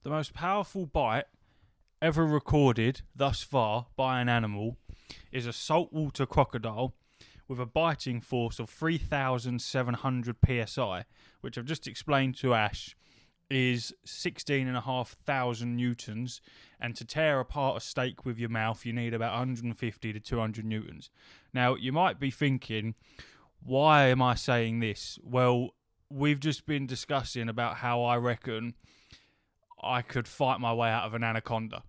the most powerful bite ever recorded thus far by an animal is a saltwater crocodile with a biting force of 3,700 psi, which I've just explained to Ash is 16,500 newtons, and to tear apart a steak with your mouth you need about 150 to 200 newtons. Now you might be thinking, why am I saying this? Well, we've just been discussing about how I reckon I could fight my way out of an anaconda.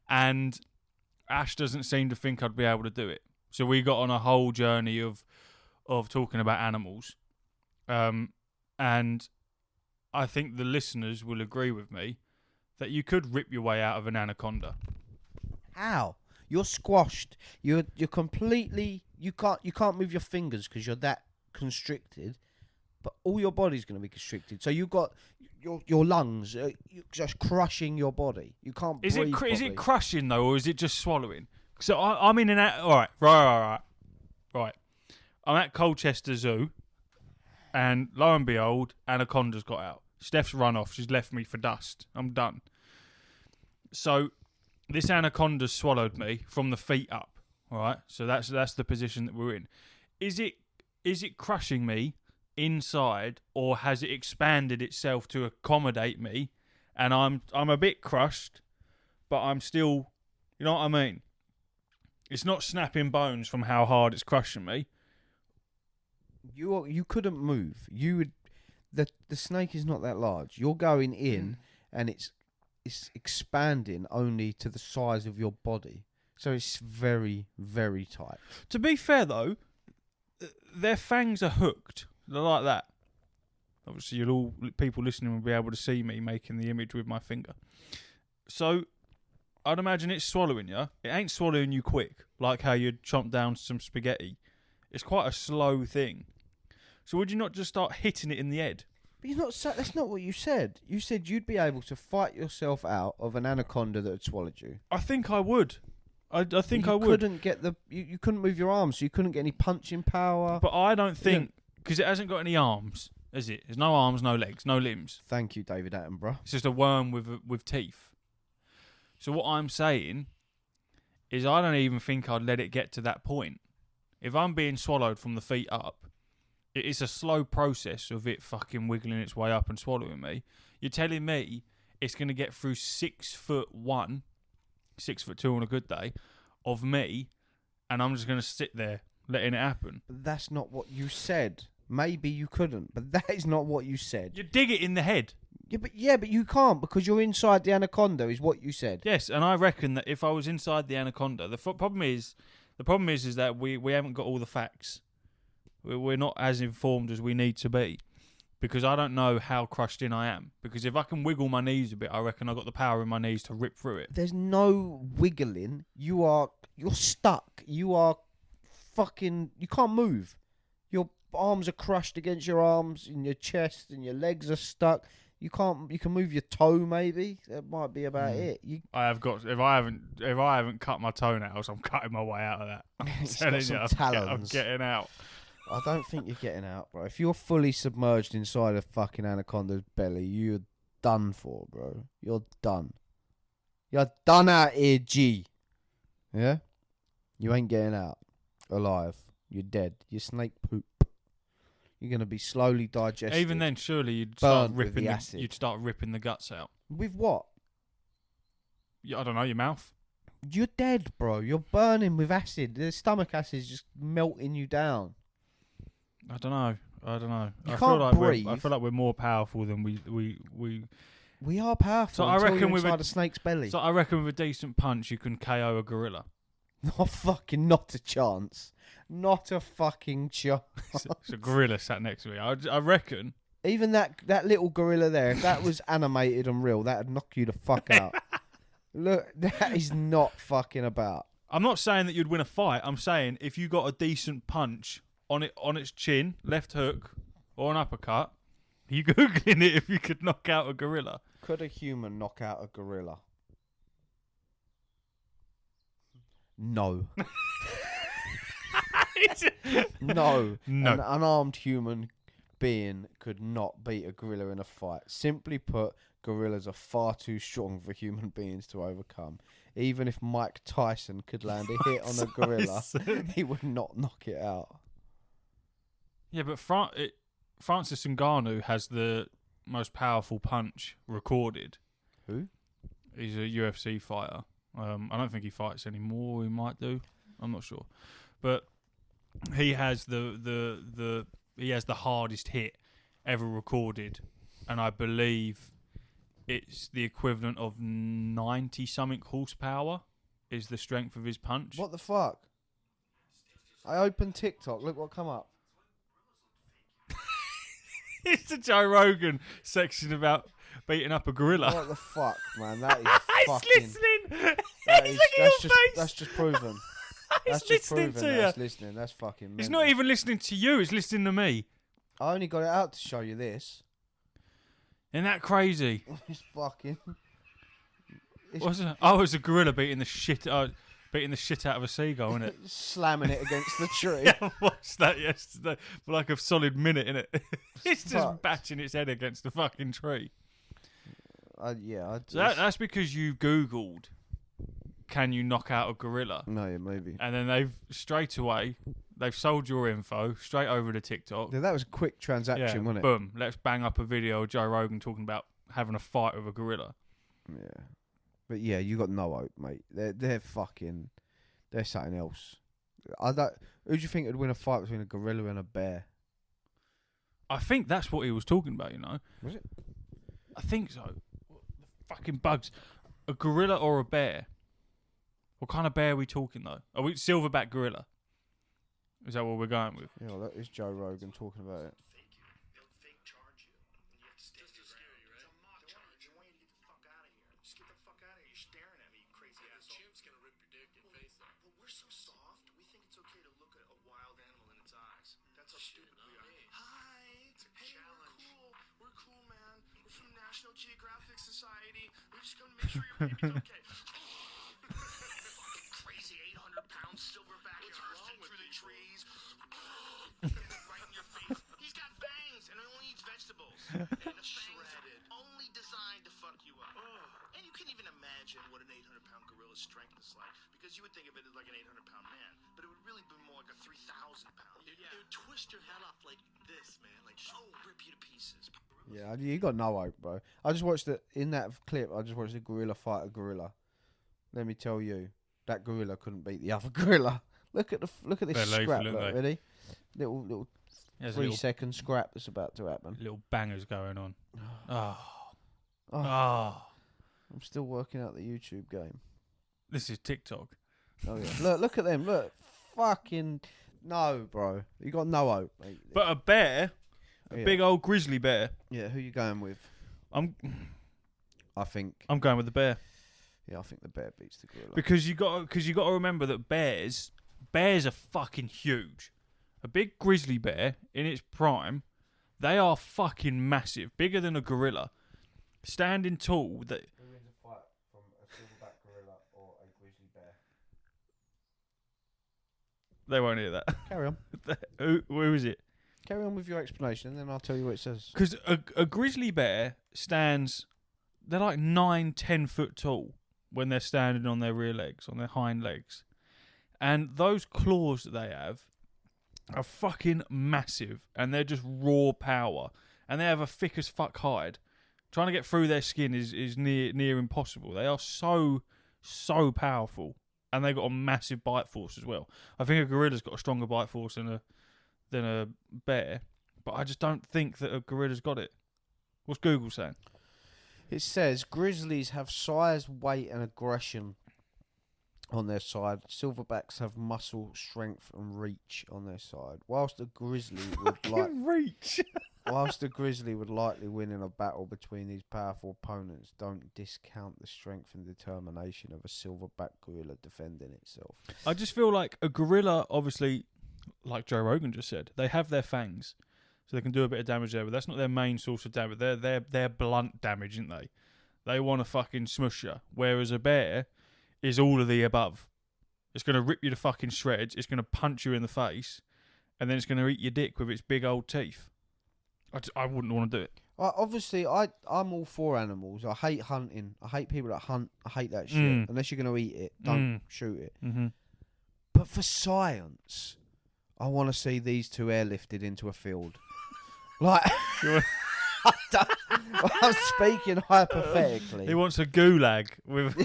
And Ash doesn't seem to think I'd be able to do it. So we got on a whole journey of talking about animals. And I think the listeners will agree with me that you could rip your way out of an anaconda. How? You're squashed. You're completely. You can't move your fingers because you're that constricted. But all your body's going to be constricted. So you've got your lungs just crushing your body. You can't breathe properly. Is it crushing though, or is it just swallowing? So I'm in an right. I'm at Colchester Zoo, and lo and behold, anaconda's got out. Steph's run off. She's left me for dust. I'm done. So this anaconda swallowed me from the feet up. All right. So that's the position that we're in. Is it crushing me inside, or has it expanded itself to accommodate me? And I'm a bit crushed, but I'm still, you know what I mean? It's not snapping bones from how hard it's crushing me. You couldn't move. You would. The snake is not that large. You're going in, and it's expanding only to the size of your body. So it's very, very tight. To be fair though, their fangs are hooked. They're like that. Obviously, people listening will be able to see me making the image with my finger. So I'd imagine it's swallowing you. It ain't swallowing you quick, like how you'd chomp down some spaghetti. It's quite a slow thing. So would you not just start hitting it in the head? But that's not what you said. You said you'd be able to fight yourself out of an anaconda that had swallowed you. I think I would. I think I would. You couldn't move your arms, so you couldn't get any punching power. But I don't think, because it hasn't got any arms, is it? There's no arms, no legs, no limbs. Thank you, David Attenborough. It's just a worm with teeth. So what I'm saying is I don't even think I'd let it get to that point. If I'm being swallowed from the feet up, it's a slow process of it fucking wiggling its way up and swallowing me. You're telling me it's going to get through 6'1", 6'2" on a good day, of me, and I'm just going to sit there letting it happen. But that's not what you said. Maybe you couldn't, but that is not what you said. You dig it in the head. Yeah, but you can't because you're inside the anaconda, is what you said. Yes, and I reckon that if I was inside the anaconda, the problem is that we haven't got all the facts. We're not as informed as we need to be, because I don't know how crushed in I am. Because if I can wiggle my knees a bit, I reckon I got the power in my knees to rip through it. There's no wiggling. You're stuck. You are fucking. You can't move. Your arms are crushed against your arms, and your chest, and your legs are stuck. You can't. You can move your toe, maybe. That might be about it. I have got. If I haven't cut my toenails, I'm cutting my way out of that. It's got some talons. I'm getting out. I don't think you're getting out, bro. If you're fully submerged inside a fucking anaconda's belly, you're done for, bro. You're done. You're done out here, G. Yeah? You ain't getting out alive. You're dead. You're snake poop. You're going to be slowly digested. Even then, surely you'd start ripping the acid. You'd start ripping the guts out. With what? I don't know, your mouth. You're dead, bro. You're burning with acid. The stomach acid is just melting you down. I don't know. You can't breathe. I feel like we're more powerful than we. We are powerful. So I reckon you're with inside a snake's belly. So I reckon with a decent punch, you can KO a gorilla. Not a chance. Not a fucking chance. It's a gorilla sat next to me. I reckon. Even that little gorilla there, if that was animated and real, that'd knock you the fuck out. Look, that is not fucking about. I'm not saying that you'd win a fight. I'm saying if you got a decent punch on its chin, left hook, or an uppercut, you googling it if you could knock out a gorilla. Could a human knock out a gorilla? No. No. No. An unarmed human being could not beat a gorilla in a fight. Simply put, gorillas are far too strong for human beings to overcome. Even if Mike Tyson could land a hit on a gorilla, he would not knock it out. Yeah, but Francis Ngannou has the most powerful punch recorded. Who? He's a UFC fighter. I don't think he fights anymore. He might do. I'm not sure, but he has the hardest hit ever recorded, and I believe it's the equivalent of 90 something horsepower is the strength of his punch. What the fuck? I opened TikTok. Look what come up. It's the Joe Rogan section about beating up a gorilla. What the fuck, man? That is He's fucking. listening. That He's is, looking at your that's just, face. That's just proven. He's That's just listening proven. to you. That's listening. That's fucking. He's mental. not even listening to you. He's listening to me. I only got it out to show you this. Isn't that crazy? It's fucking. What's it? Oh, it's a gorilla beating the shit out of a seagull, isn't it? Slamming it against the tree. Yeah, I watched that yesterday for like a solid minute, innit? It's just Fuck. batching its head against the fucking tree. Yeah. So that's because you Googled, can you knock out a gorilla? No, yeah, maybe. And then they've sold your info straight over to TikTok. Yeah, that was a quick transaction, wasn't it? Boom, let's bang up a video of Joe Rogan talking about having a fight with a gorilla. Yeah. But yeah, you got no hope, mate. They're fucking. They're something else. Who do you think would win a fight between a gorilla and a bear? I think that's what he was talking about, Was it? I think so. What the fucking bugs. A gorilla or a bear? What kind of bear are we talking, though? Are we silverback gorilla? Is that what we're going with? Yeah, well, that is Joe Rogan talking about it. Geographic Society. We're just gonna make sure your baby's okay. Fucking crazy 800-pound silverback bursting through the trees. Right in your face. He's got fangs and only eats vegetables. And the fangs only designed to fuck you up. And you can't even imagine what an 800-pound gorilla's strength is like, because you would think of it as like an 800-pound man, but it would really be more like a 3,000-pound. It would twist your head off like this, man. Like, rip you to pieces. Yeah, you got no hope, bro. I just watched it in that clip. I just watched a gorilla fight a gorilla. Let me tell you, that gorilla couldn't beat the other gorilla. Look at this They're scrap. lethal, Look, aren't they? ready? Little There's 3 second scrap that's about to happen. little bangers going on. Oh. Oh, Oh. I'm still working out the YouTube game. This is TikTok. Oh yeah, look at them. Look, fucking no, bro. You got no hope, mate. But a bear, a Yeah. big old grizzly bear. Yeah, who you going with? I'm I think going with the bear. Yeah, I think the bear beats the gorilla. Because you got to remember that bears are fucking huge. A big grizzly bear in its prime, they are fucking massive, bigger than a gorilla, standing tall. That Who wins a fight from a silverback gorilla or a grizzly bear? they won't hear that. Carry on. Who is it? Carry on with your explanation, and then I'll tell you what it says. Because a grizzly bear stands, they're like 9-10 foot tall when they're standing on their rear legs, on their hind legs, and those claws that they have are fucking massive, and they're just raw power, and they have a thick as fuck hide. Trying to get through their skin is near impossible. They are so powerful, and they've got a massive bite force as well. I think a gorilla's got a stronger bite force than a bear, but I just don't think that a gorilla's got it. What's Google saying? It says grizzlies have size, weight, and aggression on their side. Silverbacks have muscle, strength, and reach on their side. Whilst a grizzly would likely win in a battle between these powerful opponents, don't discount the strength and determination of a silverback gorilla defending itself. I just feel like a gorilla, obviously, like Joe Rogan just said, they have their fangs, so they can do a bit of damage there, but that's not their main source of damage. They're blunt damage, aren't they? They want to fucking smush you. Whereas a bear is all of the above. It's going to rip you to fucking shreds, it's going to punch you in the face, and then it's going to eat your dick with its big old teeth. I wouldn't want to do it. Obviously, I'm all for animals. I hate hunting. I hate people that hunt. I hate that shit. Mm. Unless you're going to eat it, don't shoot it. Mm-hmm. But for science, I want to see these two airlifted into a field. Like, I'm speaking hypothetically. He wants a gulag with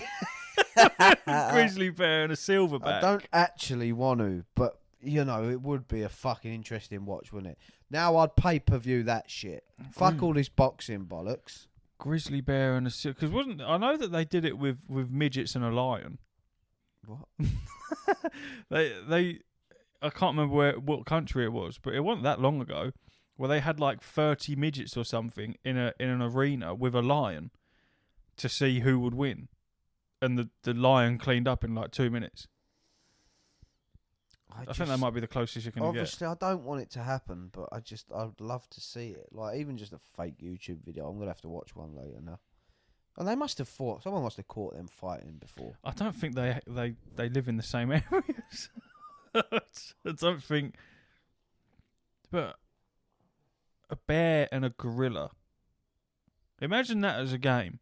grizzly bear and a silverback. I don't actually want to, but you know, it would be a fucking interesting watch, wouldn't it? Now I'd pay-per-view that shit. Fuck all this boxing bollocks. Grizzly bear and a because wasn't I know that they did it with midgets and a lion. What? they I can't remember what country it was, but it wasn't that long ago where they had like 30 midgets or something in an arena with a lion to see who would win, and the lion cleaned up in like 2 minutes. I think that might be the closest you're going to get. Obviously, I don't want it to happen, but I'd love to see it. Like, even just a fake YouTube video. I'm going to have to watch one later now. And they must have fought. Someone must have caught them fighting before. I don't think they live in the same areas. I don't think. But a bear and a gorilla. Imagine that as a game.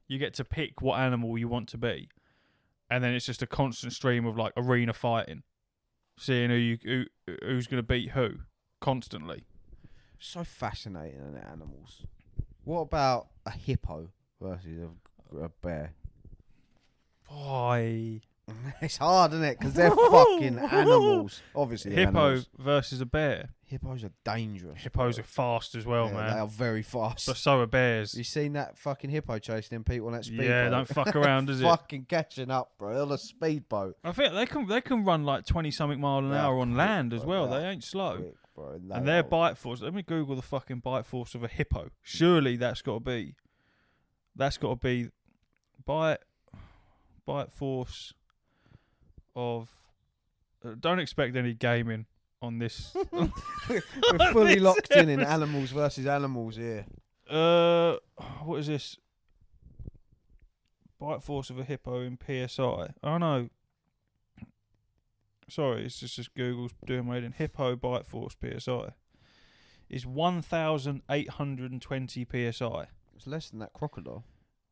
You get to pick what animal you want to be, and then it's just a constant stream of like arena fighting. Seeing who's going to beat who constantly. So fascinating, isn't it, animals? What about a hippo versus a bear? Boy. It's hard, isn't it? Because they're fucking animals. Obviously, Hippo animals. versus a bear. Hippos are dangerous. Hippos bro. are fast as well, Yeah, man. They are very fast. But so are bears. You seen that fucking hippo chasing them people on that speedboat? Yeah, don't fuck around, does it? Fucking catching up, bro, on a speedboat. I think they can run like 20-something mile an They are hour on quick, land as bro. well. They They are ain't slow. Quick, bro, And their bite force. Let me Google the fucking bite force of a hippo. Surely that's got to be bite force of. Don't expect any gaming on this. We're fully this locked in animals versus animals here. What is this? Bite force of a hippo in PSI. Oh no. Sorry, it's just Google's doing my head in. Hippo bite force PSI is 1,820 PSI. It's less than that crocodile.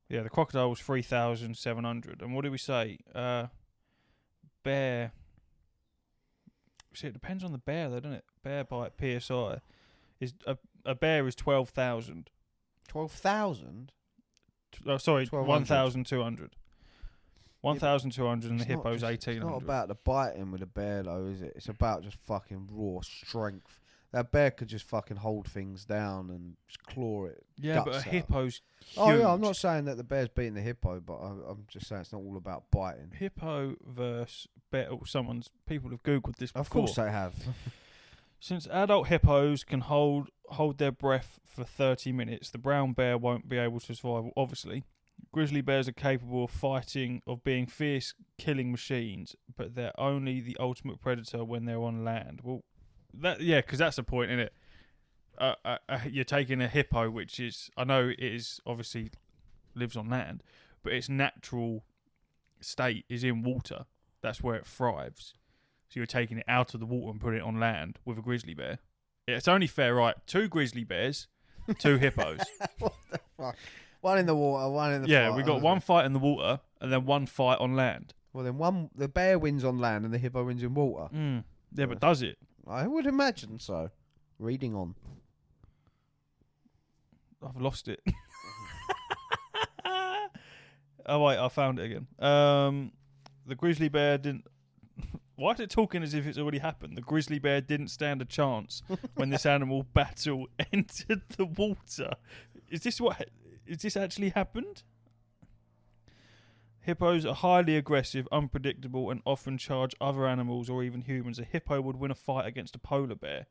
Yeah, the crocodile was 3,700. And what did we say? Bear. See, it depends on the bear, though, doesn't it? Bear bite PSI is a bear is 12,000. 12,000? Sorry, 1,200. 1,200. 1,200 and the hippo's 1,800. It's not about the biting with a bear, though, is it? It's about just fucking raw strength. That bear could just fucking hold things down and just claw it. Yeah, but a guts out. hippo's huge. Oh, yeah, I'm not saying that the bear's beating the hippo, but I'm just saying it's not all about biting. Hippo versus bear. Oh, people have Googled this before. Of course they have. Since adult hippos can hold their breath for 30 minutes, the brown bear won't be able to survive, obviously. Grizzly bears are capable of being fierce killing machines, but they're only the ultimate predator when they're on land. Well, because that's the point, isn't it? You're taking a hippo, which is, I know it is obviously lives on land, but its natural state is in water. That's where it thrives. So you're taking it out of the water and putting it on land with a grizzly bear. It's only fair, right? 2 grizzly bears, 2 hippos. What the fuck? One in the water, one in the Yeah, fire. we got one fight in the water and then one fight on land. Well, then the bear wins on land and the hippo wins in water. Yeah, but does it? I would imagine so. Reading on. I've lost it. Oh wait, I found it again. The grizzly bear didn't. Why is it talking as if it's already happened? The grizzly bear didn't stand a chance when this animal battle entered the water. Is this actually happened? Hippos are highly aggressive, unpredictable, and often charge other animals or even humans. A hippo would win a fight against a polar bear.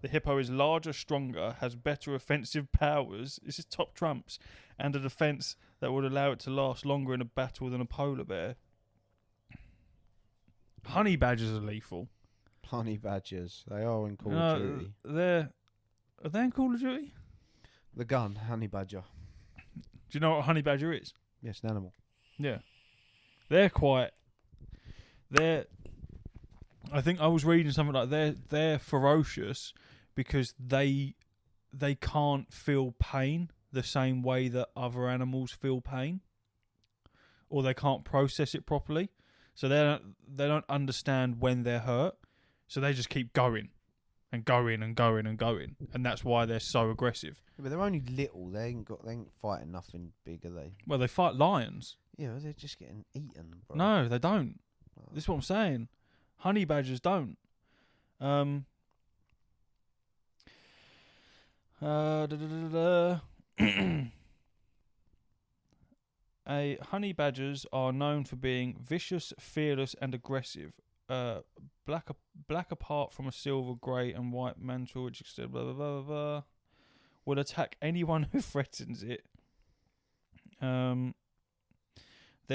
The hippo is larger, stronger, has better offensive powers. This is top trumps, and a defense that would allow it to last longer in a battle than a polar bear. Honey badgers are lethal. Honey badgers. They are in Call of Duty. Are they in Call of Duty? The gun, honey badger. Do you know what a honey badger is? Yes, an animal. Yeah. I think I was reading something like they're ferocious because they they can't feel pain the same way that other animals feel pain, or they can't process it properly. So they don't understand when they're hurt. So they just keep going and going and going and going, and that's why they're so aggressive. Yeah, but they're only little. They ain't fighting nothing big, are they? Well, they fight lions. Yeah, they're just getting eaten, bro. No, they don't. Oh. This is what I'm saying. Honey badgers don't. Honey badgers are known for being vicious, fearless, and aggressive. Black apart from a silver, grey, and white mantle, which extend blah blah blah blah blah, will attack anyone who threatens it. Their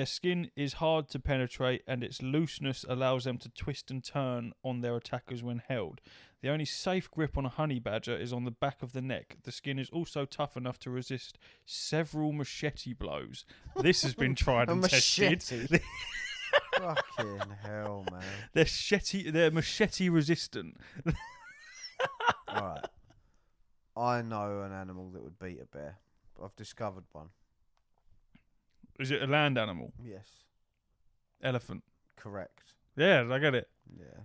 skin is hard to penetrate, and its looseness allows them to twist and turn on their attackers when held. The only safe grip on a honey badger is on the back of the neck. The skin is also tough enough to resist several machete blows. This has been tried A and tested. machete. Fucking hell, man. They're machete resistant. Alright. I know an animal that would beat a bear. I've discovered one. Is it a land animal? Yes. Elephant. Correct. Yeah, I get it. Yeah.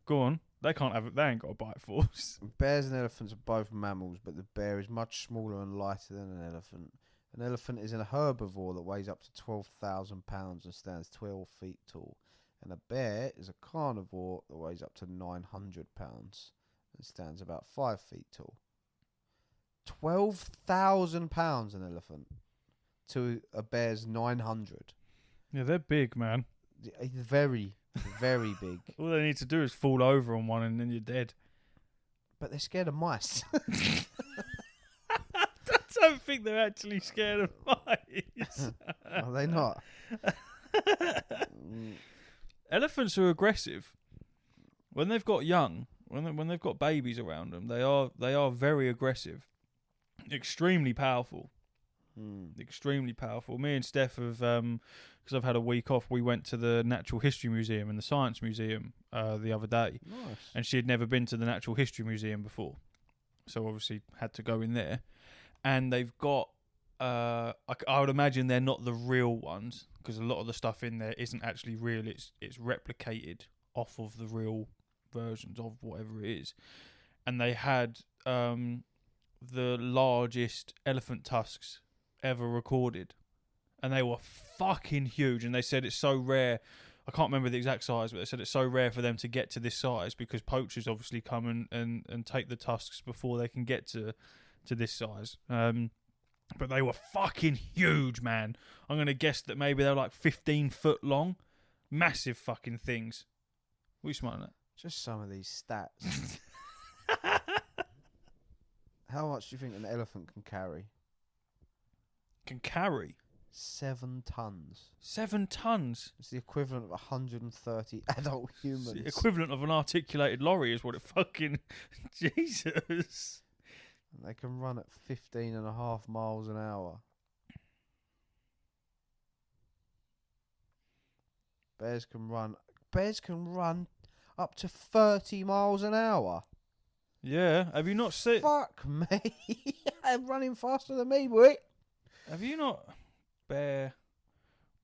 Go on. They can't have it. They ain't got a bite force. Bears and elephants are both mammals, but the bear is much smaller and lighter than an elephant. An elephant is a herbivore that weighs up to 12,000 pounds and stands 12 feet tall. And a bear is a carnivore that weighs up to 900 pounds and stands about 5 feet tall. 12,000 pounds an elephant to a bear's 900. Yeah, they're big, man. Very, very big. All they need to do is fall over on one and then you're dead. But they're scared of mice. I don't think they're actually scared of mice. Are they not? Elephants are aggressive. When they've got young, when they've got babies around them, they are very aggressive. Extremely powerful. Extremely powerful. Me and Steph have, because I've had a week off, we went to the Natural History Museum and the Science Museum the other day. Nice. And she had never been to the Natural History Museum before. So obviously had to go in there. And they've got, I would imagine they're not the real ones, because a lot of the stuff in there isn't actually real. It's replicated off of the real versions of whatever it is. And they had the largest elephant tusks ever recorded. And they were fucking huge. And they said it's so rare. I can't remember the exact size, but they said it's so rare for them to get to this size because poachers obviously come and take the tusks before they can get to this size. But they were fucking huge, man. I'm going to guess that maybe they're like 15 foot long. Massive fucking things. What are you smiling at? Just some of these stats. How much do you think an elephant can carry? Can carry 7 tons. 7 tons. It's the equivalent of 130 adult humans. It's the equivalent of an articulated lorry is what it fucking... Jesus. And they can run at 15.5 miles an hour. Bears can run up to 30 miles an hour. Yeah. Have you not seen... Fuck me. They're running faster than me, boy. Have you not... Bear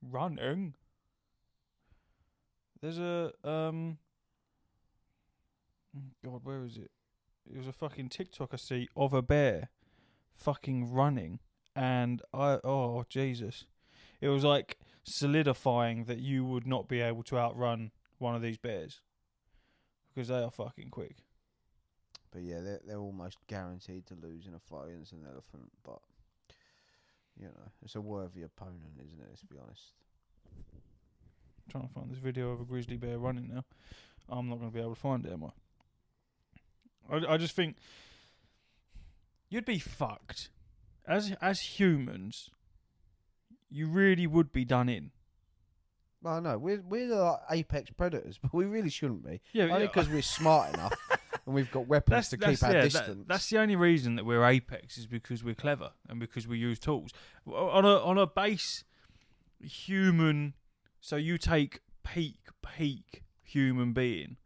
running? There's a... God, where is it? It was a fucking TikTok I see of a bear fucking running. And oh, Jesus. It was like solidifying that you would not be able to outrun one of these bears. Because they are fucking quick. But yeah, they're almost guaranteed to lose in a fight against an elephant. But, you know, it's a worthy opponent, isn't it? Let's be honest. I'm trying to find this video of a grizzly bear running now. I'm not going to be able to find it, am I? I just think you'd be fucked. As humans, you really would be done in. I know, we're the apex predators, but we really shouldn't be. Yeah, Only because we're smart enough and we've got weapons to keep our distance. That's the only reason that we're apex is because we're clever and because we use tools. On a base human, so you take peak human being,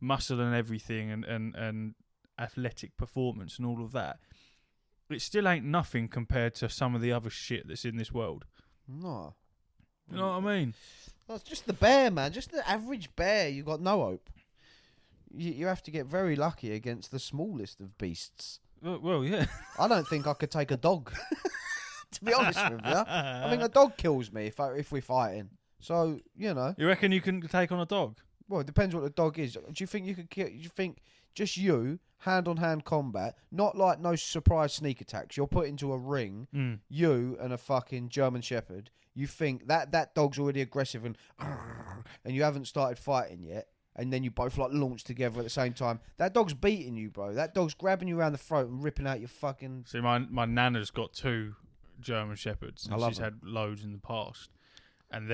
muscle and everything and athletic performance and all of that. it still ain't nothing compared to some of the other shit that's in this world. No. You know what I mean? That's just the bear, man. Just the average bear. You got no hope. You have to get very lucky against the smallest of beasts. Well, yeah. I don't think I could take a dog. To be honest with you, I think a dog kills me if we're fighting. So you know. You reckon you can take on a dog? Well, it depends what the dog is. Do you think you could kill? Do you think just you hand-on-hand combat, not like no surprise sneak attacks? You're put into a ring. You and a fucking German Shepherd. You think that dog's already aggressive and you haven't started fighting yet, and then you both like launch together at the same time. That dog's beating you, bro. That dog's grabbing you around the throat and ripping out your fucking. See, my nana's got 2 German Shepherds, and she's them. had loads in the past. And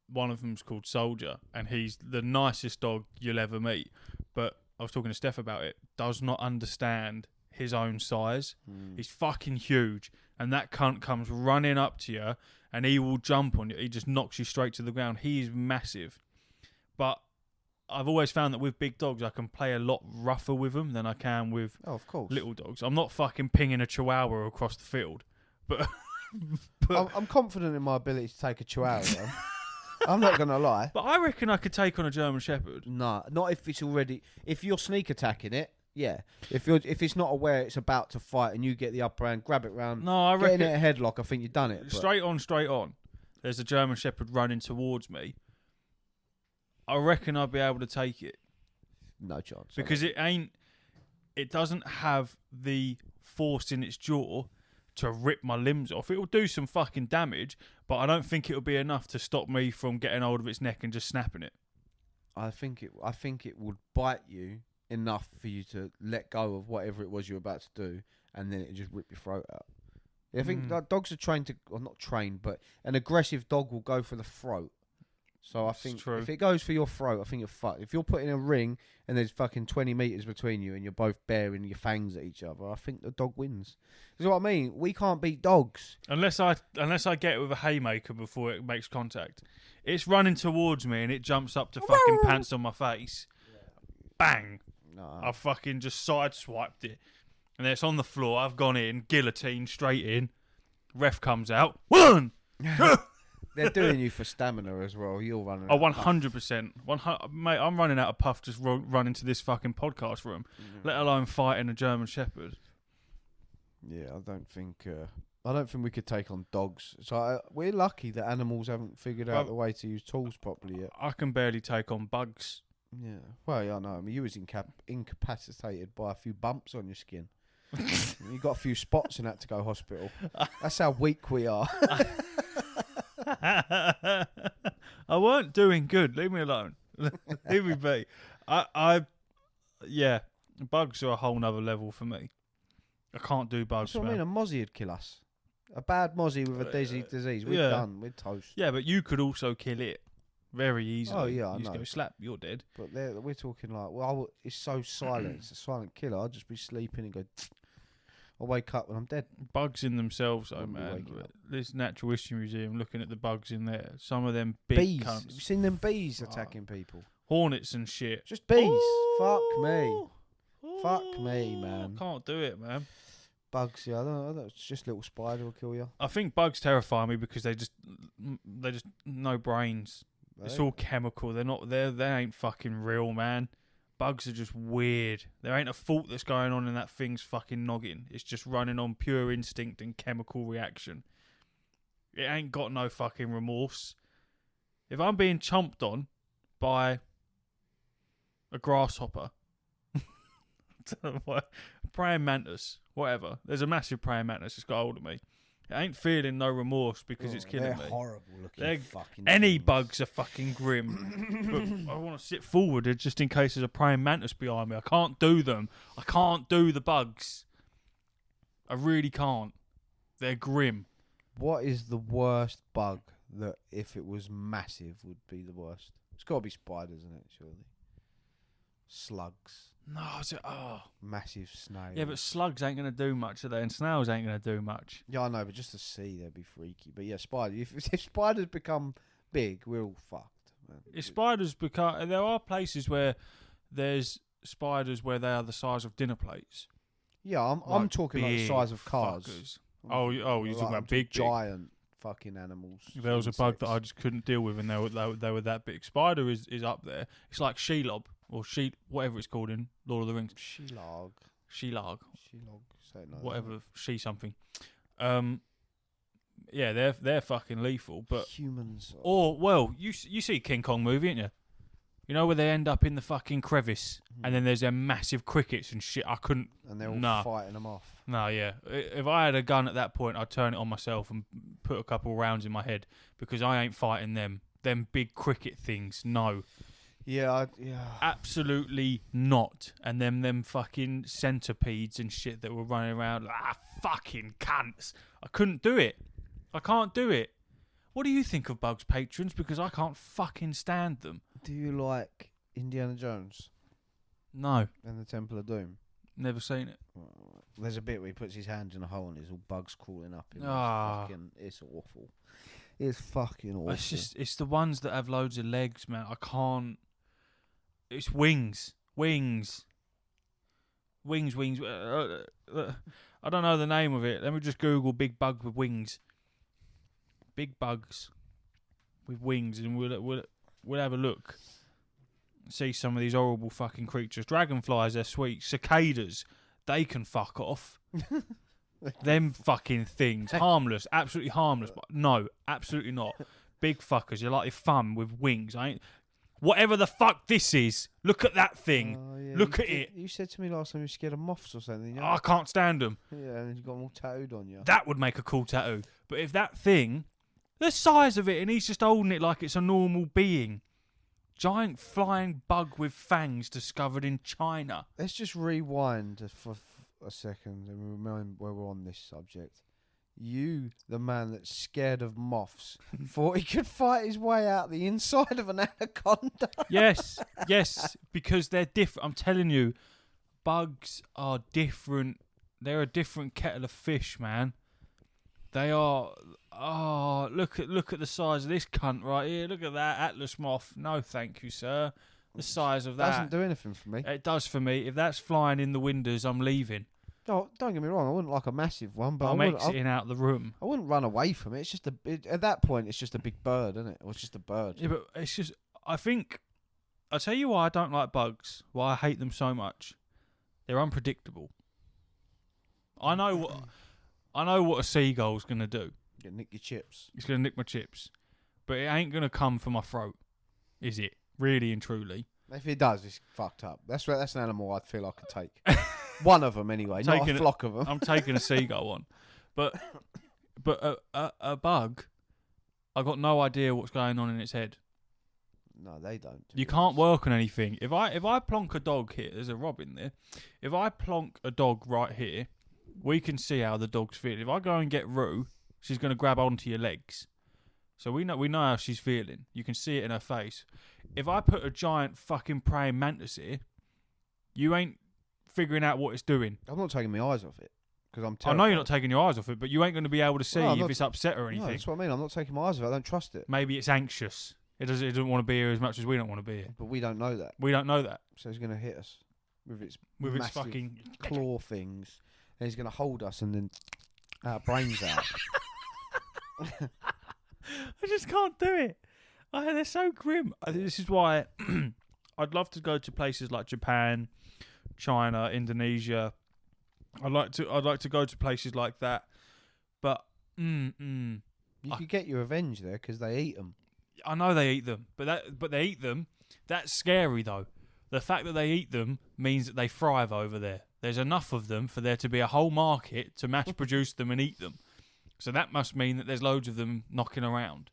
one of them's called Soldier, and he's the nicest dog you'll ever meet. But I was talking to Steph about it. Does not understand his own size. He's fucking huge, and that cunt comes running up to you, and he will jump on you. He just knocks you straight to the ground. He is massive. But I've always found that with big dogs, I can play a lot rougher with them than I can with of course. little dogs. I'm not fucking pinging a chihuahua across the field, but I'm confident in my ability to take a chihuahua. Though. I'm not gonna lie. But I reckon I could take on a German Shepherd. Nah, not if it's already. If you're sneak attacking it, yeah. If it's not aware it's about to fight and you get the upper hand, grab it round. No, I reckon getting it a headlock. I think you've done it. But straight on. There's a German Shepherd running towards me. I reckon I'd be able to take it no chance. because it doesn't have the force in its jaw to rip my limbs off. It will do some fucking damage, but I don't think it'll be enough to stop me from getting hold of its neck and just snapping it. I think it would bite you enough for you to let go of whatever it was you were about to do, and then it just rip your throat out. I think dogs are trained to, or not trained, but an aggressive dog will go for the throat. So I think if it goes for your throat, I think you're fucked. If you're put in a ring and there's fucking 20 metres between you and you're both baring your fangs at each other, I think the dog wins. That's what I mean. We can't beat dogs. Unless I get it with a haymaker before it makes contact. It's running towards me and it jumps up to fucking pants on my face. Bang. No. I fucking just sideswiped it. And then it's on the floor. I've gone in, guillotine straight in. Ref comes out. 1! They're doing you for stamina as well. You're running. Oh, 100%. Mate, I'm running out of puff just running to this fucking podcast room, let alone fighting a German Shepherd. Yeah, I don't think we could take on dogs. So we're lucky that animals haven't figured out the way to use tools properly yet. I can barely take on bugs. Yeah. Well, yeah, I know. I mean, you was incapacitated by a few bumps on your skin. You got a few spots and had to go hospital. That's how weak we are. I weren't doing good. Leave me alone. Leave me be. Yeah, bugs are a whole nother level for me. I can't do bugs. That's what I mean. A mozzie would kill us. A bad mozzie with a disease. We're done. We're toast. Yeah, but you could also kill it very easily. Oh yeah, I you know. Just go slap. You're dead. But we're talking like, well, it's so silent. It's a silent killer. I'll just be sleeping and go. I'll wake up when I'm dead. Bugs in themselves, though, Wouldn't be man. waking up. This Natural History Museum, looking at the bugs in there. Some of them big Bees. cunts. You've seen them bees attacking people. Hornets and shit. Just bees. Ooh. Fuck me. Fuck me, man. Can't do it, man. Bugs, yeah, I don't know. It's just a little spider will kill you. I think bugs terrify me because they just no brains. It's all chemical. They ain't fucking real, man. Bugs are just weird. There ain't a thought that's going on in that thing's fucking noggin. It's just running on pure instinct and chemical reaction. It ain't got no fucking remorse. If I'm being chomped on by a grasshopper, a praying mantis, whatever. There's a massive praying mantis that's got hold of me. It ain't feeling no remorse because it's killing me. They're horrible looking. Fucking any things. bugs are fucking grim. But I want to sit forward just in case there's a praying mantis behind me. I can't do them. I can't do the bugs. I really can't. They're grim. What is the worst bug that, if it was massive, would be the worst? It's got to be spiders, isn't it? Surely. Slugs. No, Massive snails. yeah, but slugs ain't gonna do much, are they? And snails ain't gonna do much. Yeah, I know, but just to see, they'd be freaky. But yeah, spiders. If spiders become big, we're all fucked, man. If spiders there are places where there's spiders where they are the size of dinner plates, Yeah, I'm Like talking like the big size of cars. fuckers. Oh, you're talking I'm about big, big. giant fucking animals. There was a bug that I insects. just couldn't deal with, and they were that big. Spider is up there. It's like Shelob or whatever it's called in Lord of the Rings. Shelag. Shelag, Something like whatever, she something. Yeah, they're fucking lethal. that. But Humans. or well, you see King Kong movie, ain't you? You know where they end up in the fucking crevice, and then there's their massive crickets and shit. I couldn't. And they're all Nah. fighting them off. No, yeah. If I had a gun at that point, I'd turn it on myself and put a couple rounds in my head because I ain't fighting them. Them big cricket things, no. Yeah. Absolutely not. And them fucking centipedes and shit that were running around. Fucking cunts. I couldn't do it. I can't do it. What do you think of bugs, patrons? Because I can't fucking stand them. Do you like Indiana Jones No, and the Temple of Doom? never seen it. There's a bit where he puts his hand in a hole and there's all bugs crawling up. It's awful. It's fucking awful. It's the ones that have loads of legs, man. I can't. It's wings. Wings. I don't know the name of it. Let me just Google big bug with wings. Big bugs with wings, and we'll have a look. See some of these horrible fucking creatures. Dragonflies, they're sweet. Cicadas, they can fuck off. Them fucking things. Harmless, absolutely harmless. But no, absolutely not. Big fuckers. You're like your thumb with wings. Whatever the fuck this is, look at that thing. Oh, yeah, Look at it. You said to me last time you were scared of moths or something. I can't stand them. Yeah, and you got them all tattooed on you. That would make a cool tattoo. But if that thing, the size of it, and he's just holding it like it's a normal being. Giant flying bug with fangs discovered in China. Let's just rewind for a second and remind where we're on this subject. You, the man that's scared of moths, thought he could fight his way out the inside of an anaconda. Yes, because they're different. I'm telling you, bugs are different. They're a different kettle of fish, man. They are. Oh, look at the size of this cunt right here. Look at that Atlas moth. No, thank you, sir. The size of that. Doesn't do anything for me. It does for me. If that's flying in the windows, I'm leaving. No, don't get me wrong. I wouldn't like a massive one, but I'm exiting out the room. I wouldn't run away from it. It's just at that point, it's just a big bird, isn't it? Or it's just a bird. Yeah, but it's just. I think. I'll tell you why I don't like bugs. Why I hate them so much. They're unpredictable. I know what a seagull's gonna do. You nick your chips. It's gonna nick my chips, but it ain't gonna come for my throat, is it? Really and truly. If it does, it's fucked up. That's an animal I'd feel I could take. One of them anyway, not a flock of them. I'm taking a seagull on, but a bug, I got no idea what's going on in its head. No, they don't. You can't work on anything. If I plonk a dog here, there's a robin there. If I plonk a dog right here, we can see how the dog's feeling. If I go and get Rue, she's going to grab onto your legs. So we know how she's feeling. You can see it in her face. If I put a giant fucking praying mantis here, you ain't figuring out what it's doing. I'm not taking my eyes off it because I'm I terrified. know you're not taking your eyes off it, but you ain't going to be able to see No, I'm if not- it's upset or No, anything. that's what I mean. I'm not taking my eyes off it. I don't trust it. Maybe it's anxious. It doesn't want to be here as much as we don't want to be here. But we don't know that. We don't know that. So it's going to hit us with its With its massive fucking claw things. And he's going to hold us and then our brains out. I just can't do it. They're so grim. This is why I'd love to go to places like Japan, China, Indonesia. I'd like to go to places like that. But You could get your revenge there because they eat them. I know they eat them, but they eat them. That's scary though. The fact that they eat them means that they thrive over there. There's enough of them for there to be a whole market to mass produce them and eat them. So that must mean that there's loads of them knocking around.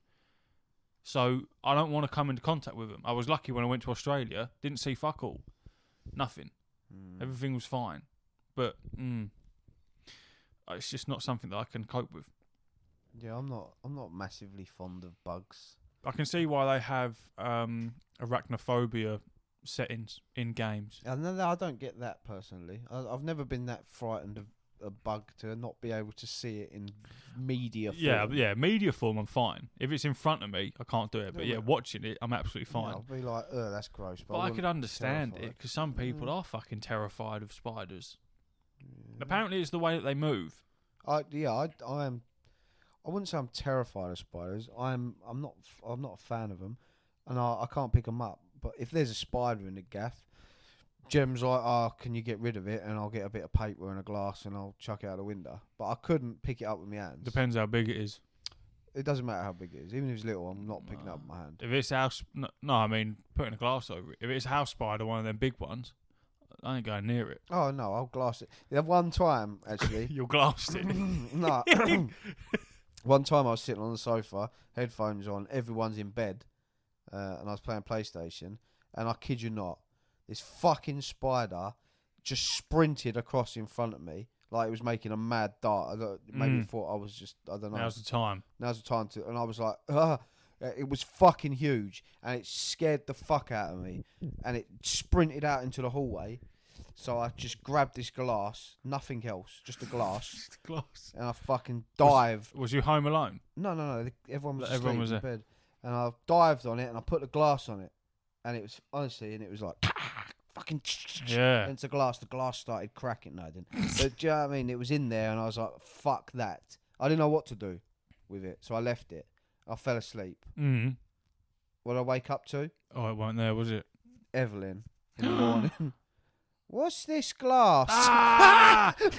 So I don't want to come into contact with them. I was lucky when I went to Australia. Didn't see fuck all. Nothing. Everything was fine. But it's just not something that I can cope with. Yeah, I'm not massively fond of bugs. I can see why they have arachnophobia settings in games. I don't get that personally. I've never been that frightened of a bug to not be able to see it in media form. Yeah, media form I'm fine. If it's in front of me, I can't do it. But Yeah, yeah, watching it, I'm absolutely Yeah, fine. I'll be like, that's gross. But I could wouldn't be understand it terrified. because some people are fucking terrified of spiders. Apparently, it's the way that they move. I am. I wouldn't say I'm terrified of spiders. I'm not a fan of them, and I can't pick them up. But if there's a spider in the gaff, Jem's like, "Oh, can you get rid of it?" And I'll get a bit of paper and a glass and I'll chuck it out the window. But I couldn't pick it up with my hands. Depends how big it is. It doesn't matter how big it is. Even if it's little, I'm not picking it up with my hand. If it's house, no, I mean putting a glass over it. If it's a house spider, one of them big ones, I ain't going near it. Oh no, I'll glass it. Yeah, one time actually. You'll glass it. No. One time I was sitting on the sofa, headphones on, everyone's in bed, and I was playing PlayStation, and I kid you not, this fucking spider just sprinted across in front of me like it was making a mad dart. Maybe thought I was just, I don't know. Now's the time. Now's the time to, and I was like, ah. It was fucking huge, and it scared the fuck out of me, and it sprinted out into the hallway. So I just grabbed this glass, nothing else, just a glass, Just a glass. and I fucking dived. Was you home alone? No. Everyone was Everyone asleep was in there. bed, and I dived on it, and I put the glass on it, and it was honestly, and it was like fucking Yeah. into glass. The glass started cracking. No, I didn't. But do you know what I mean? It was in there, and I was like, fuck that. I didn't know what to do with it, so I left it. I fell asleep. Mm. What did I wake up to? Oh, it weren't there, was it? Evelyn in the morning. What's this glass? Ah! Don't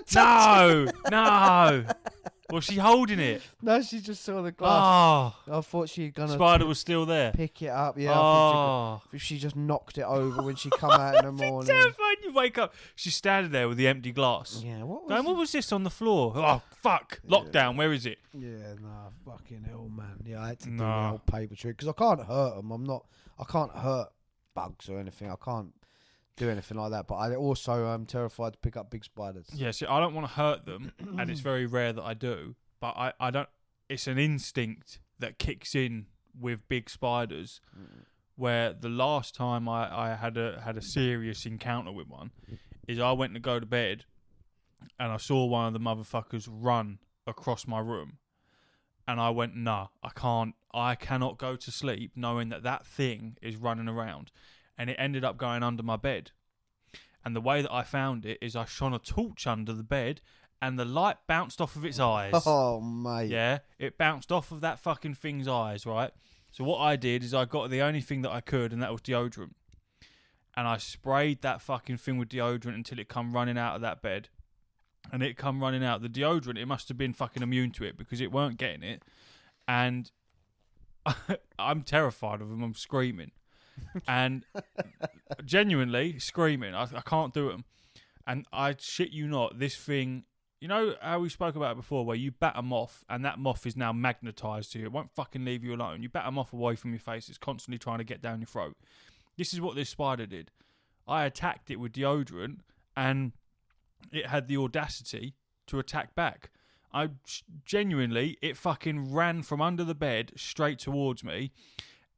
touch it. No! Was she holding it? No, she just saw the glass. Oh, I thought she was gonna spider was still there. pick it up. Yeah, I Oh, think she just knocked it over when she come out in the morning. terrifying! You wake up, she's standing there with the empty glass. Yeah, what was Going, what was this on the floor? Oh, fuck! Lockdown. Where is it? Yeah, nah, fucking hell, man. Yeah, I had to do Nah. the old paper trick because I can't hurt them. I can't hurt bugs or anything. I can't do anything like that. But I also am terrified to pick up big spiders. Yeah, see, I don't want to hurt them, and it's very rare that I do. But I don't. It's an instinct that kicks in with big spiders. Where the last time I had a serious encounter with one is I went to go to bed, and I saw one of the motherfuckers run across my room, and I went, nah, I cannot go to sleep knowing that thing is running around, and it ended up going under my bed. And the way that I found it is I shone a torch under the bed, and the light bounced off of its eyes. Oh, mate. Yeah, it bounced off of that fucking thing's eyes, right? So what I did is I got the only thing that I could, and that was deodorant. And I sprayed that fucking thing with deodorant until it come running out of that bed. And it come running out. The deodorant, it must have been fucking immune to it because it weren't getting it. And I'm terrified of them. I'm screaming. And genuinely screaming. I can't do them. And I shit you not, this thing... You know how we spoke about it before, where you bat a moth, and that moth is now magnetised to you. It won't fucking leave you alone. You bat a moth away from your face. It's constantly trying to get down your throat. This is what this spider did. I attacked it with deodorant, and it had the audacity to attack back. Genuinely, it fucking ran from under the bed straight towards me,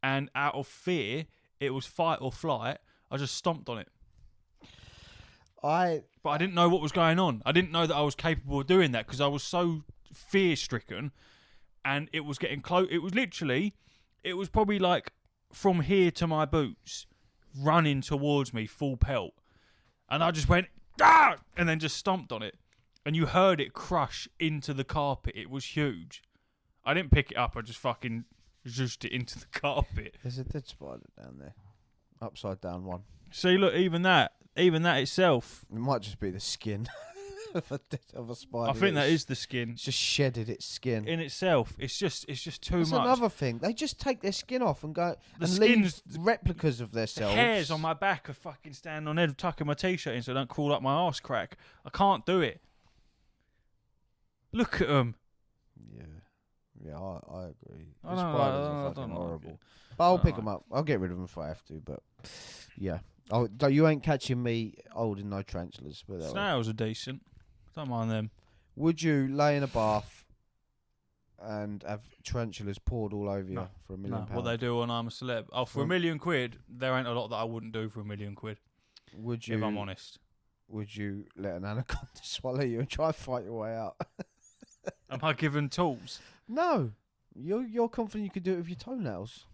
and out of fear, it was fight or flight. I just stomped on it. But I didn't know what was going on. I didn't know that I was capable of doing that because I was so fear-stricken, and it was getting close. It was probably like from here to my boots, running towards me full pelt, and I just went, ah! And then just stomped on it, and you heard it crush into the carpet. It was huge. I didn't pick it up. I just fucking zhooshed it into the carpet. There's a dead spider down there. Upside down one. See, look, even that itself. It might just be the skin of a spider. I think that is the skin. It's just shedded its skin. In itself, it's just too That's much. another thing. They just take their skin off and go The and leave skin's- replicas of The themselves. hairs on my back are fucking standing on end, tucking my t-shirt in so I don't crawl up my arse crack. I can't do it. Look at them. Yeah, I agree. I The know, spiders I are don't fucking like horrible. it. But I'll I pick don't them up. I'll get rid of them if I have to. But yeah, you ain't catching me holding no tarantulas. Put it that way. Snails are decent. Don't mind them. Would you lay in a bath and have tarantulas poured all over you No. for £1 million? What they do on I'm a Celeb. Oh, for Well- £1 million, there ain't a lot that I wouldn't do for £1 million. Would you? If I'm honest. Would you let an anaconda swallow you and try and fight your way out? Am I given tools? No. You're confident you could do it with your toenails.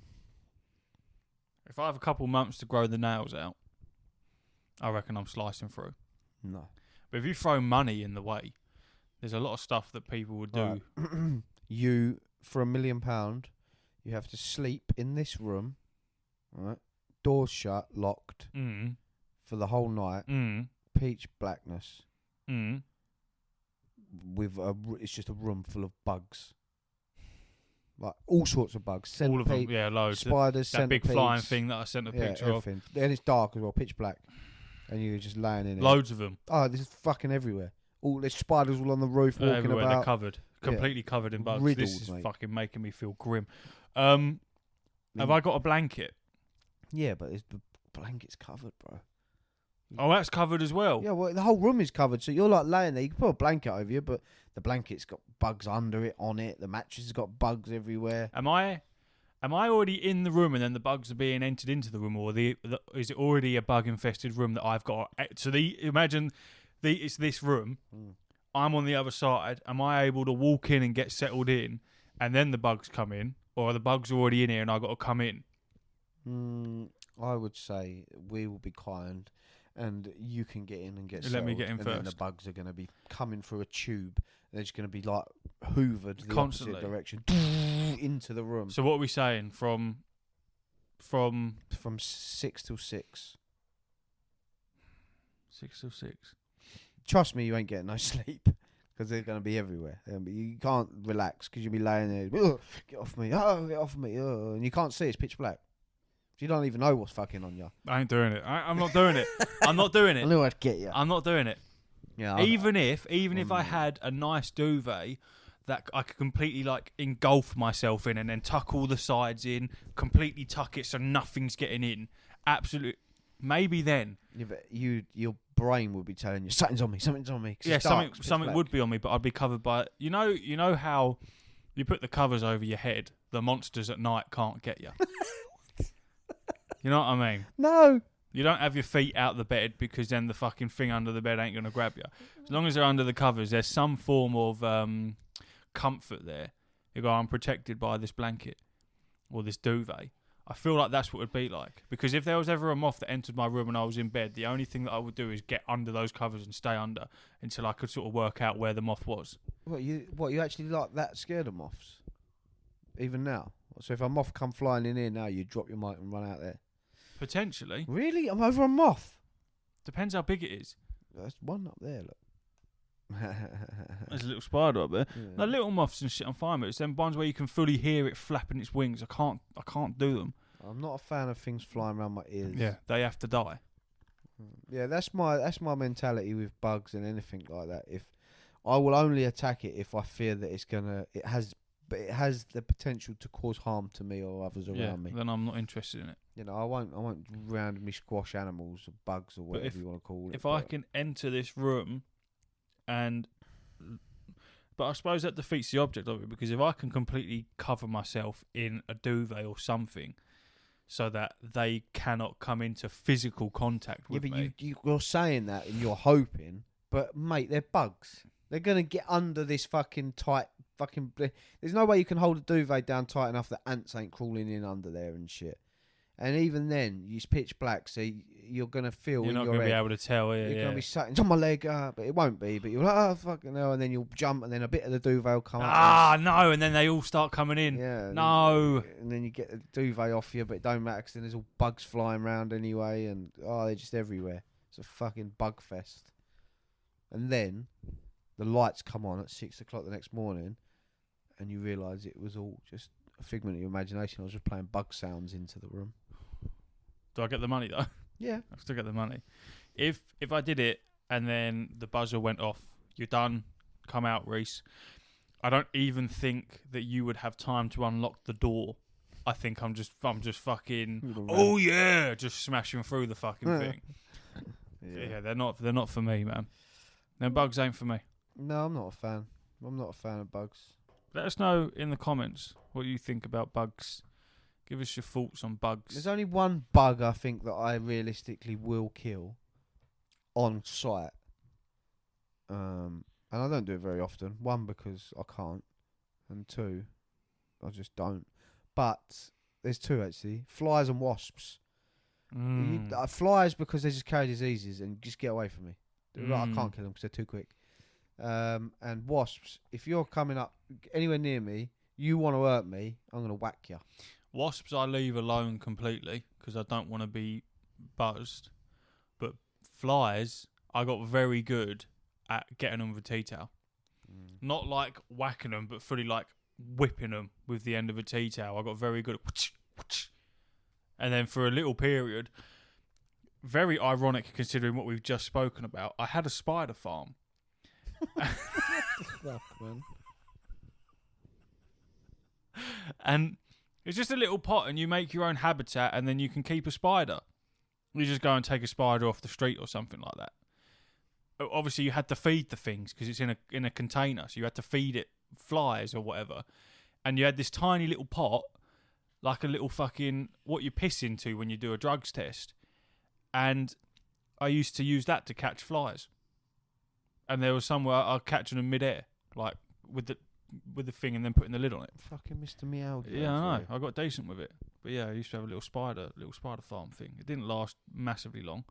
If I have a couple months to grow the nails out, I reckon I'm slicing through. No. But if you throw money in the way, there's a lot of stuff that people would do. Right. You, for £1 million, you have to sleep in this room, right? Doors shut, locked, Mm. for the whole night. Mm. Pitch blackness. Mm. It's just a room full of bugs. Like all sorts of bugs. All of them, Centipede, yeah, loads. spiders, That big centipedes, flying thing that I sent a picture of. everything. And it's dark as well, pitch black. And you're just laying in it. Loads of them. Oh, this is fucking everywhere. All there's spiders all on the roof walking Everywhere. They're about. covered. Completely covered in bugs. Riddled, this is mate. fucking making me feel grim. Have I got a blanket? Yeah, but the blanket's covered, bro. Oh, that's covered as well. Yeah, well, the whole room is covered, so you're like laying there. You can put a blanket over you, but the blanket's got bugs under it, on it. The mattress has got bugs everywhere. Am I already in the room and then the bugs are being entered into the room, or is it already a bug infested room that I've got? So it's this room. I'm on the other side. Am I able to walk in and get settled in, and then the bugs come in, or are the bugs already in here and I got to come in? I would say we will be kind, and you can get in and get Let settled. me get in and then the first. bugs are going to be coming through a tube. They're just going to be like hoovered the Constantly. opposite direction into the room. So what are we saying from? From 6 till 6. 6 till 6. Trust me, you ain't getting no sleep because they're going to be everywhere. You can't relax because you'll be laying there. "Ugh, get off me! Oh, get off me! Oh," and you can't see. It's pitch black. So you don't even know what's fucking on you. I ain't doing it. I'm not doing it. I'm not doing I it. knew I'd get you. I'm not doing it. Yeah. Even if I had a nice duvet that I could completely like engulf myself in and then tuck all the sides in, completely tuck it so nothing's getting in. Absolutely. Maybe then. Yeah, but your brain would be telling you something's on me. 'Cause Yeah, it's dark, it's pitch something black. would be on me, but I'd be covered by you know how you put the covers over your head, the monsters at night can't get you. You know what I mean? No. You don't have your feet out the bed because then the fucking thing under the bed ain't going to grab you. As long as they're under the covers, there's some form of comfort there. You go, I'm protected by this blanket or this duvet. I feel like that's what it would be like. Because if there was ever a moth that entered my room and I was in bed, the only thing that I would do is get under those covers and stay under until I could sort of work out where the moth was. What you actually like that scared of moths? Even now? So if a moth come flying in here now, you drop your mic and run out there. Potentially. Really? I'm over a moth. Depends how big it is. There's one up there, look. There's a little spider up there. Yeah. No, little moths and shit I'm fine with. It's them ones where you can fully hear it flapping its wings. I can't do them. I'm not a fan of things flying around my ears. Yeah, they have to die. Yeah, that's my mentality with bugs and anything like that. If I will only attack it if I fear that it has the potential to cause harm to me or others around me. Then I'm not interested in it. You know, I won't randomly squash animals or bugs or whatever if- you want to call it. If I can enter this room but I suppose that defeats the object of it, because if I can completely cover myself in a duvet or something so that they cannot come into physical contact with me. you're saying that and you're hoping, but mate, they're bugs. They're gonna get under this fucking tight fucking. There's no way you can hold a duvet down tight enough that ants ain't crawling in under there and shit. And even then, it's pitch black, so you're gonna feel You're in not your going to be head. able to tell, You're yeah. gonna be sat, it's on my leg, but it won't be. But you're like, oh fucking hell, and then you'll jump, and then a bit of the duvet will come up. No, and then they all start coming in. Yeah. No. And then you get the duvet off you, but it don't matter because then there's all bugs flying around anyway, and they're just everywhere. It's a fucking bug fest. And then the lights come on at 6 o'clock the next morning, and you realise it was all just a figment of your imagination. I was just playing bug sounds into the room. Do I get the money though? Yeah. I still get the money. If I did it and then the buzzer went off, you're done, come out, Reese. I don't even think that you would have time to unlock the door. I think I'm just fucking just smashing through the fucking Yeah. thing. Yeah, they're not for me, man. Them bugs ain't for me. No, I'm not a fan. I'm not a fan of bugs. Let us know in the comments what you think about bugs. Give us your thoughts on bugs. There's only one bug I think that I realistically will kill on sight. And I don't do it very often. One, because I can't. And two, I just don't. But there's two actually. Flies and wasps. Mm. Flies because they just carry diseases and just get away from me. I can't kill them because they're too quick. And wasps, if you're coming up anywhere near me, you want to hurt me, I'm going to whack you. Wasps I leave alone completely because I don't want to be buzzed. But flies, I got very good at getting them with a tea towel. Not like whacking them, but fully like whipping them with the end of a tea towel. I got very good at and then for a little period, very ironic considering what we've just spoken about, I had a spider farm. Fuck, man. And it's just a little pot and you make your own habitat and then you can keep a spider. You just go and take a spider off the street or something like that. Obviously, you had to feed the things because it's in a container, so you had to feed it flies or whatever. And you had this tiny little pot, like a little fucking what you piss into when you do a drugs test. And I used to use that to catch flies. And there was somewhere I was catching them midair, like with the thing, and then putting the lid on it. Fucking Mr. Meow. Yeah, I know. I got decent with it. But yeah, I used to have a little spider farm thing. It didn't last massively long.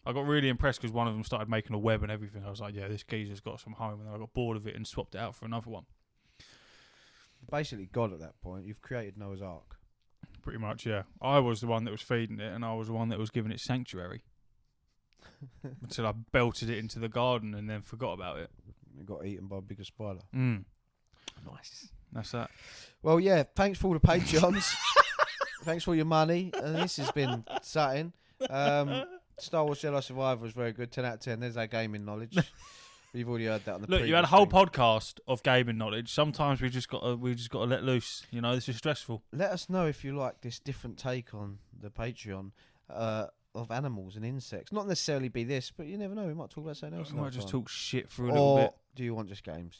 I got really impressed because one of them started making a web and everything. I was like, yeah, this geezer's got some home. And then I got bored of it and swapped it out for another one. Basically, God at that point, you've created Noah's Ark. Pretty much, yeah. I was the one that was feeding it and I was the one that was giving it sanctuary. Until I belted it into the garden and then forgot about it. It got eaten by a bigger spider. Nice. That's that. Well, yeah, thanks for all the Patreons. Thanks for all your money. This has been satin. Star Wars Jedi Survivor was very good. 10 out of 10. There's our gaming knowledge. You've already heard that on the Look, you had a whole podcast of gaming knowledge. Sometimes we just got to let loose. You know, this is stressful. Let us know if you like this different take on the Patreon of animals and insects. Not necessarily be this, but you never know. We might talk about something else. We might just talk shit for a or little bit. do you want just games?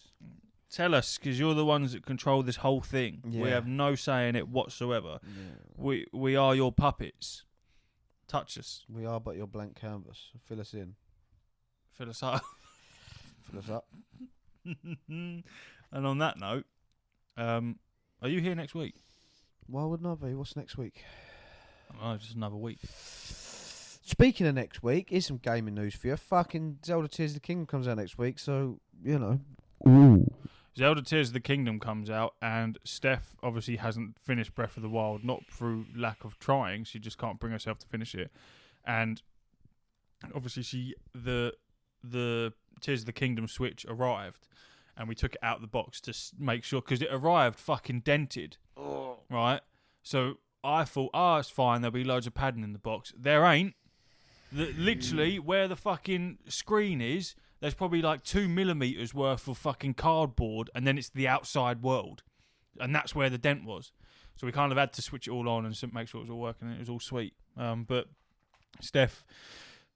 Tell us, because you're the ones that control this whole thing. Yeah. We have no say in it whatsoever. Yeah. We are your puppets. Touch us. We are but your blank canvas. Fill us in. Fill us up. Fill us up. And on that note, are you here next week? Why wouldn't I be? What's next week? I don't know, just another week. Speaking of next week, here's some gaming news for you. Fucking Zelda Tears of the Kingdom comes out next week, so, you know. Ooh. Zelda Tears of the Kingdom comes out, and Steph obviously hasn't finished Breath of the Wild, not through lack of trying. She just can't bring herself to finish it. And obviously the Tears of the Kingdom Switch arrived, and we took it out of the box to make sure, because it arrived fucking dented. Oh. Right? So I thought, it's fine, there'll be loads of padding in the box. There ain't. Literally, where the fucking screen is, there's probably like 2 millimeters worth of fucking cardboard, and then it's the outside world. And that's where the dent was. So we kind of had to switch it all on and make sure it was all working and it was all sweet. But Steph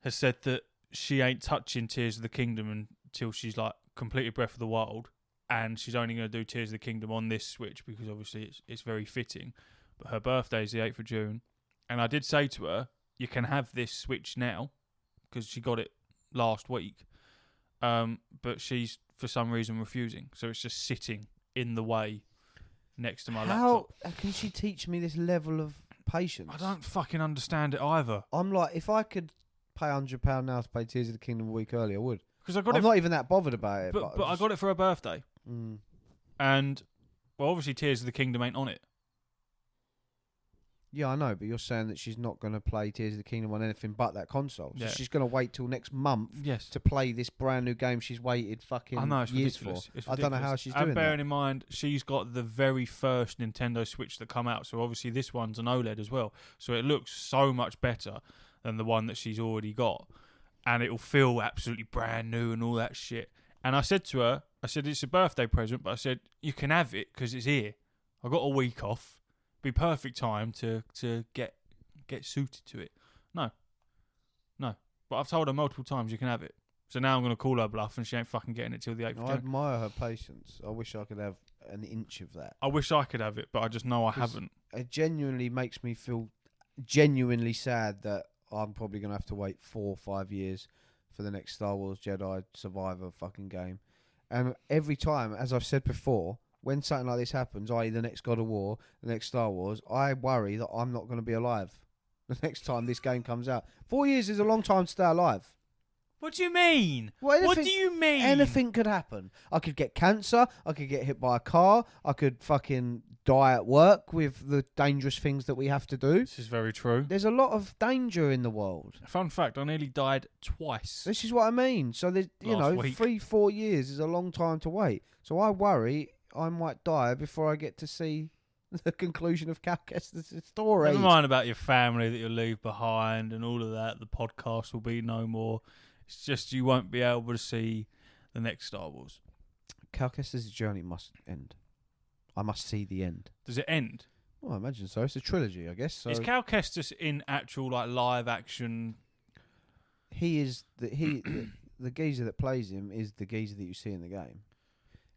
has said that she ain't touching Tears of the Kingdom until she's like completed Breath of the Wild, and she's only going to do Tears of the Kingdom on this Switch because obviously it's very fitting. But her birthday is the 8th of June, and I did say to her, you can have this Switch now because she got it last week. But she's for some reason refusing, so it's just sitting in the way next to my laptop. How can she teach me this level of patience? I don't fucking understand it either. I'm like, if I could pay £100 now to play Tears of the Kingdom a week earlier, I would. Because I got I'm not even that bothered about it. but I got it for her birthday, and well, obviously Tears of the Kingdom ain't on it. Yeah, I know, but you're saying that she's not going to play Tears of the Kingdom on anything but that console. So Yeah. she's going to wait till next month Yes. to play this brand new game she's waited fucking I know, it's years ridiculous. for. It's I don't know how ridiculous. she's And doing bearing that. in mind, she's got the very first Nintendo Switch that come out, so obviously this one's an OLED as well. So it looks so much better than the one that she's already got. And it'll feel absolutely brand new and all that shit. And I said to her, it's a birthday present, but I said, you can have it because it's here. I got a week off. Be perfect time to get suited to it. No. But I've told her multiple times you can have it. So now I'm going to call her bluff and she ain't fucking getting it till the 8th of I June. admire her patience. I wish I could have an inch of that. I wish I could have it, but I just know I 'Cause haven't. It genuinely makes me feel genuinely sad that I'm probably going to have to wait 4 or 5 years for the next Star Wars Jedi Survivor fucking game. And every time, as I've said before, when something like this happens, i.e. the next God of War, the next Star Wars, I worry that I'm not going to be alive the next time this game comes out. 4 years is a long time to stay alive. What do you mean? Well, What do you mean? Anything could happen. I could get cancer. I could get hit by a car. I could fucking die at work with the dangerous things that we have to do. This is very true. There's a lot of danger in the world. Fun fact, I nearly died twice. This is what I mean. So, there's, Last week. 3-4 years is a long time to wait. So I worry I might die before I get to see the conclusion of Cal Kestis' story. Never mind about your family that you'll leave behind and all of that. The podcast will be no more. It's just you won't be able to see the next Star Wars. Cal Kestis' journey must end. I must see the end. Does it end? Well, I imagine so. It's a trilogy, I guess. So Is Cal Kestis in actual like live action? he is the geezer that plays him is the geezer that you see in the game,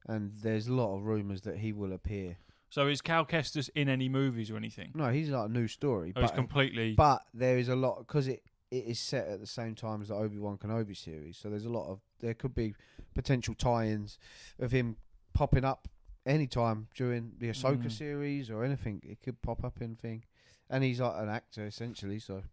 and there's a lot of rumours that he will appear. So is Cal Kestis in any movies or anything? No, he's like a new story, Oh, it's completely. but there is a lot because it is set at the same time as the Obi-Wan Kenobi series, so there could be potential tie-ins of him popping up anytime during the Ahsoka series or anything. It could pop up in thing, and he's like an actor essentially, so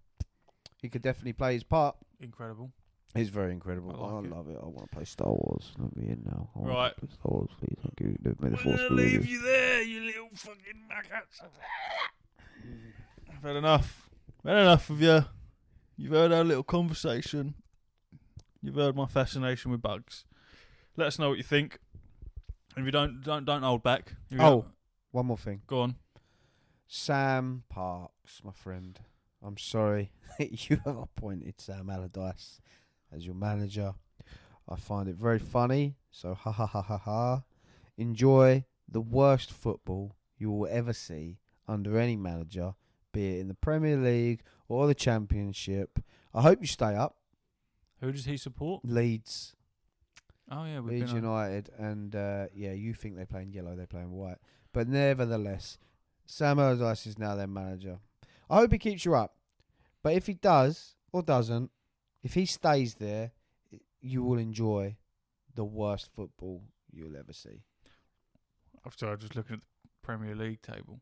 he could definitely play his part. Incredible. It's very incredible. I like it. love it. I want to play Star Wars. Let me in now. I want Right. to play Star Wars, please. Thank you. May the I'm force gonna be with leave you. you there, you little fucking maggots. I've had enough. I've had enough of you. You've heard our little conversation. You've heard my fascination with bugs. Let us know what you think. And if you don't hold back. If you Oh, don't- one more thing. go on. Sam Parks, my friend. I'm sorry you have appointed Sam Allardyce as your manager. I find it very funny. So ha ha ha ha ha. Enjoy the worst football you will ever see under any manager, be it in the Premier League or the Championship. I hope you stay up. Who does he support? Leeds. Oh yeah, Leeds United, and you think they play in yellow, they play in white. But nevertheless, Sam Allardyce is now their manager. I hope he keeps you up. But if he does or doesn't, if he stays there, you will enjoy the worst football you'll ever see. I'm sorry, I'm just looking at the Premier League table.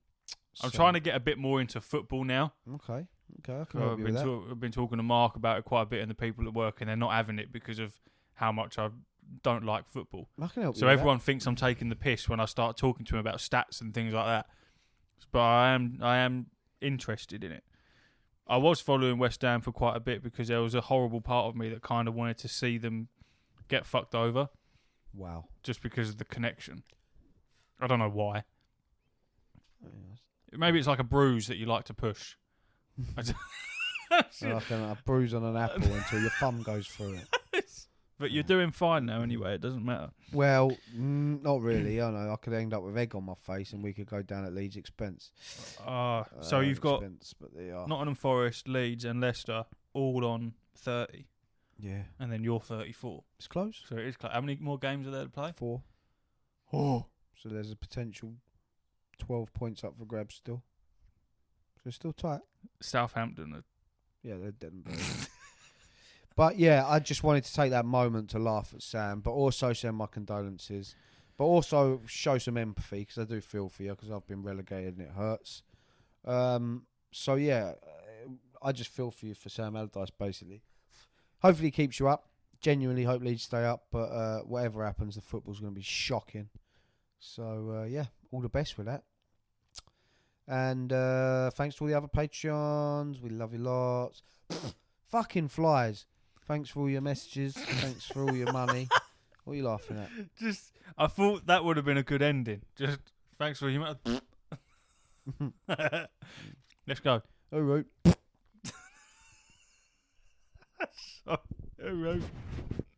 I'm So- trying to get a bit more into football now. Okay, I can So help you with that. I've been talking to Mark about it quite a bit, and the people at work, and they're not having it because of how much I don't like football. I can help you So with everyone thinks I'm taking the piss when I start talking to them about stats and things like that. But I am interested in it. I was following West Ham for quite a bit because there was a horrible part of me that kind of wanted to see them get fucked over that. Wow. just because of the connection. I don't know why. Maybe it's like a bruise that you like to push. Like a bruise on an apple until your thumb goes through it. But you're doing fine now anyway. It doesn't matter. Well, not really. I know. I could end up with egg on my face, and we could go down at Leeds' expense. So you've got expense, but they are. Nottingham Forest, Leeds, and Leicester all on 30, Yeah, and then you're 34. it's close. So it is close. How many more games are there to play? 4. Oh, So there's a potential 12 points up for grabs still. So it's still tight. Southampton. Yeah, they're dead and buried. But yeah, I just wanted to take that moment to laugh at Sam, but also send my condolences, but also show some empathy because I do feel for you because I've been relegated and it hurts. So yeah, I just feel for you for Sam Allardyce basically. Hopefully he keeps you up. Genuinely hope Leeds stay up, but whatever happens, the football's going to be shocking. So yeah, all the best with that. And thanks to all the other Patreons. We love you lots. Fucking flies. Thanks for all your messages. Thanks for all your money. What are you laughing at? I thought that would have been a good ending. Just thanks for your. Let's go. All right. All right.